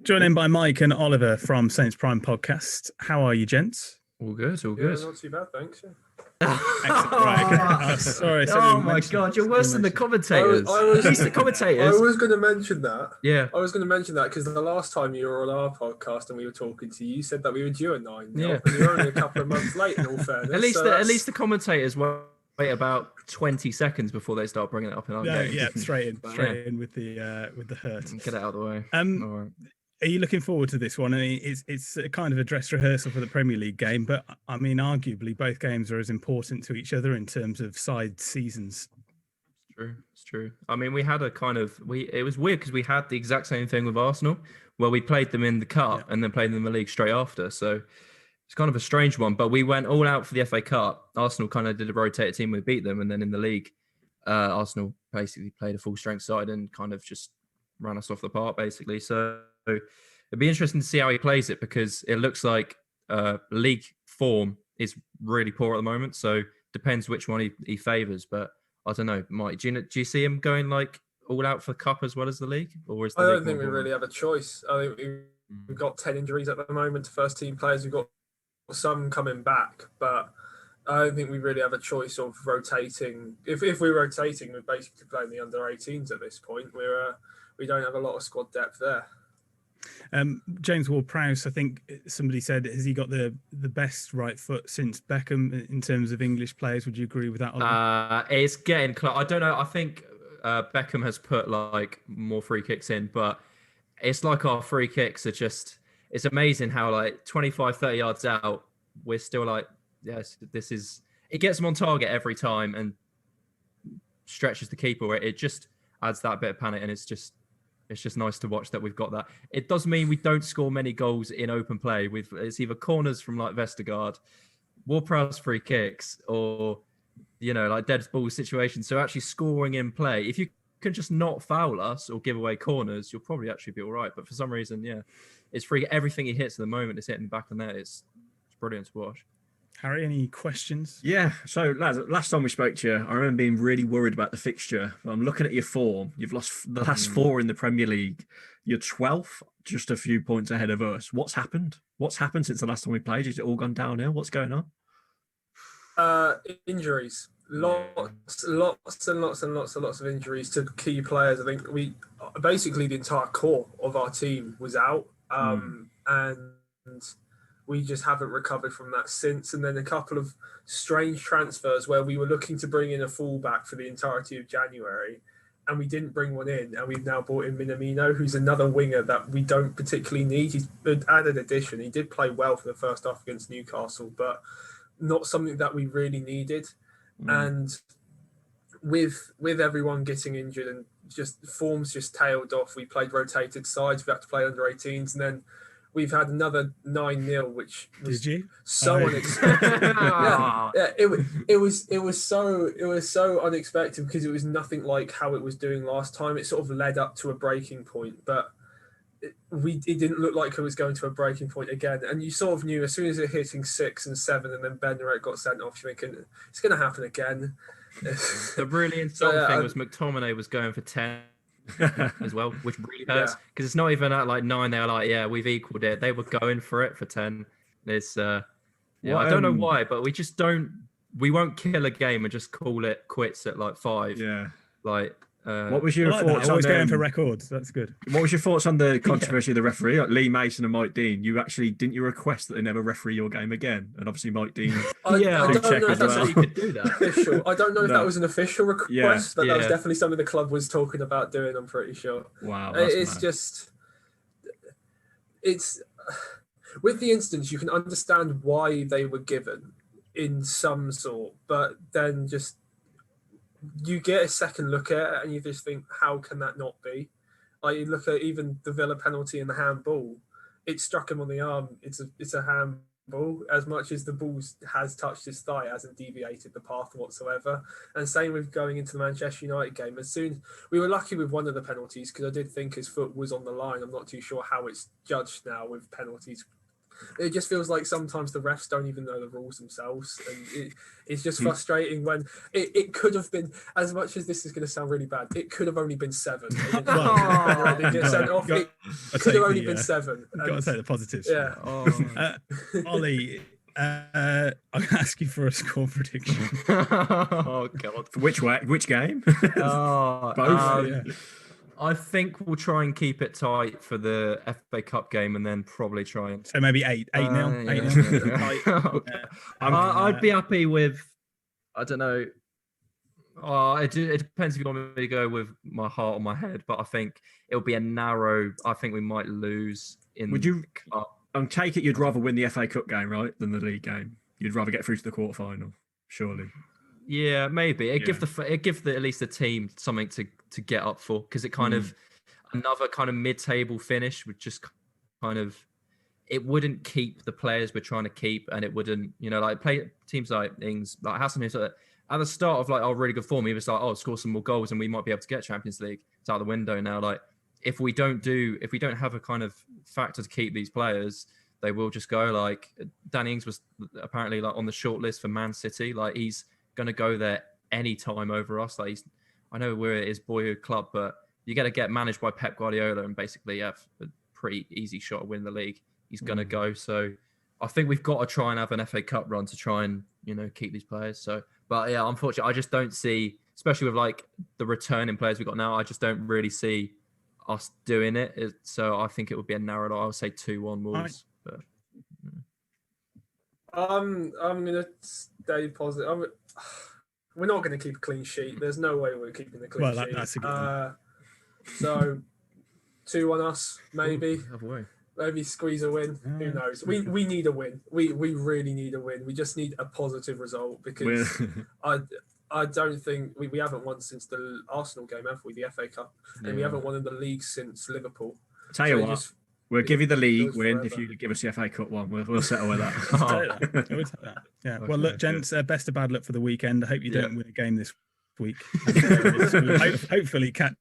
Joined in by Mike and Oliver from Saints Prime Podcast. How are you, gents? All good, all good. Yeah, not too bad, thanks. Excellent. Right. Oh, sorry. Oh my God, you're worse than the commentators. At least the commentators. I was going to mention that. Yeah. I was going to mention that because the last time you were on our podcast and we were talking to you, you said that we were due at 9. Yeah. And you're only a couple of months late, in all fairness. At least the commentators wait about 20 seconds before they start bringing it up in our game. Yeah, straight in with the hurt. Get it out of the way. All right. Are you looking forward to this one? I mean, it's a kind of a dress rehearsal for the Premier League game, but I mean, arguably both games are as important to each other in terms of side seasons. It's true. I mean, we had it was weird because we had the exact same thing with Arsenal, where we played them in the Cup and then played them in the league straight after. So it's kind of a strange one, but we went all out for the FA Cup. Arsenal kind of did a rotated team. We beat them. And then in the league, Arsenal basically played a full strength side and kind of just ran us off the park, basically. So it'd be interesting to see how he plays it because it looks like league form is really poor at the moment. So depends which one he favours. But I don't know, Mike, do you see him going like all out for Cup as well as the league? Or is the I league don't think we really have a choice. I think we've got 10 injuries at the moment to first team players. We've got some coming back, but I don't think we really have a choice of rotating. If we're rotating, we're basically playing the under 18s at this point. We don't have a lot of squad depth there. James Ward-prowse, I think somebody said, has he got the best right foot since Beckham in terms of English players? Would you agree with that, Oliver? It's getting close. I don't know. I think Beckham has put like more free kicks in, but it's like our free kicks are just, it's amazing how like 25, 30 yards out, we're still like, yes, it gets them on target every time and stretches the keeper. It just adds that bit of panic, and it's just nice to watch that we've got that. It does mean we don't score many goals in open play. It's either corners from like Vestergaard, Ward-prowse free kicks, or like dead ball situations. So actually scoring in play, if you can just not foul us or give away corners, you'll probably actually be all right. But for some reason, it's free. Everything he hits at the moment is hitting the back of the net. It's brilliant to watch. Harry, any questions? Yeah. So, lads, last time we spoke to you, I remember being really worried about the fixture. I'm looking at your form. You've lost the last 4 in the Premier League. You're 12th, just a few points ahead of us. What's happened? What's happened since the last time we played? Has it all gone downhill? What's going on? Injuries. Lots and lots of injuries to key players. I think basically the entire core of our team was out, and we just haven't recovered from that since. And then a couple of strange transfers where we were looking to bring in a fullback for the entirety of January, and we didn't bring one in. And we've now brought in Minamino, who's another winger that we don't particularly need. He's an added addition. He did play well for the first half against Newcastle, but not something that we really needed. And with everyone getting injured and just forms just tailed off, we played rotated sides. We had to play under 18s, and then we've had another 9-0, which was so unexpected. It was so unexpected because it was nothing like how it was doing last time. It sort of led up to a breaking point, but it didn't look like it was going to a breaking point again. And you sort of knew as soon as it hitting 6 and 7, and then Bednarek got sent off, you're thinking it's going to happen again. The really insulting thing was McTominay was going for 10. As well, which really hurts because it's not even at like 9. They're like, we've equaled it. They were going for it for 10. It's I don't know why, but we won't kill a game and just call it quits at like 5. What was your thoughts on going for records? That's good. What was your thoughts on the controversy of the referee, like Lee Mason and Mike Dean? Didn't you request that they never referee your game again? And obviously Mike Dean. I don't know if that's how you could do that. Official. I don't know if that was an official request, but that was Yeah. definitely something the club was talking about doing. I'm pretty sure. Wow, It's with the instance you can understand why they were given in some sort, but then just. You get a second look at it and you just think, how can that not be? Like you look at even the Villa penalty and the handball, it struck him on the arm. It's a handball. As much as the ball has touched his thigh, it hasn't deviated the path whatsoever. And same with going into the Manchester United game. We were lucky with one of the penalties because I did think his foot was on the line. I'm not too sure how it's judged now with penalties. It just feels like sometimes the refs don't even know the rules themselves, and it's just frustrating when it could have been, as much as this is going to sound really bad, it could have only been 7. Get sent off. Could have only been 7. Got to take the positives. Yeah. Ollie, I'm going to ask you for a score prediction. Oh God. For which game? Both. Yeah. I think we'll try and keep it tight for the FA Cup game, and then probably try and. So maybe 8-0. 8-0. I'd be happy with. I don't know. It depends if you want me to go with my heart or my head, but I think it'll be a narrow. I think we might lose in. Would you? I take it you'd rather win the FA Cup game, right, than the league game. You'd rather get through to the quarterfinal, surely. Yeah, maybe it give at least the team something to get up for, because it kind of another kind of mid-table finish would just kind of, it wouldn't keep the players we're trying to keep, and it wouldn't, like play teams like Ings, like Hassan, who's at the start of like really good form, he was like, score some more goals and we might be able to get Champions League. It's out the window now. Like if we don't have a kind of factor to keep these players, they will just go. Like Danny Ings was apparently like on the short list for Man City. Like he's going to go there any time over us. Like I know we're his boyhood club, but you got to get managed by Pep Guardiola and basically have a pretty easy shot at winning the league. He's going to go. So I think we've got to try and have an FA Cup run to try and, keep these players. So, but yeah, unfortunately, I just don't see, especially with like the returning players we've got now, I just don't really see us doing it. So I think it would be a narrow, I would say 2-1 Wolves. But, I'm going to stay positive. We're not going to keep a clean sheet. There's no way we're keeping the clean sheet. That's a good one. So 2-1 us, maybe. Ooh, maybe squeeze a win. Who knows? We need a win. We really need a win. We just need a positive result, because I don't think we haven't won since the Arsenal game, have we? The FA Cup, and we haven't won in the league since Liverpool. Tell you what, we'll give you the league win if you give us the FA Cup one. We'll settle with that. Yeah. Well, look, gents, best of bad luck for the weekend. I hope you don't win a game this week. Hopefully catch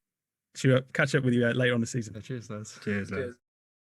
up with you later on the season. Cheers, lads. Cheers.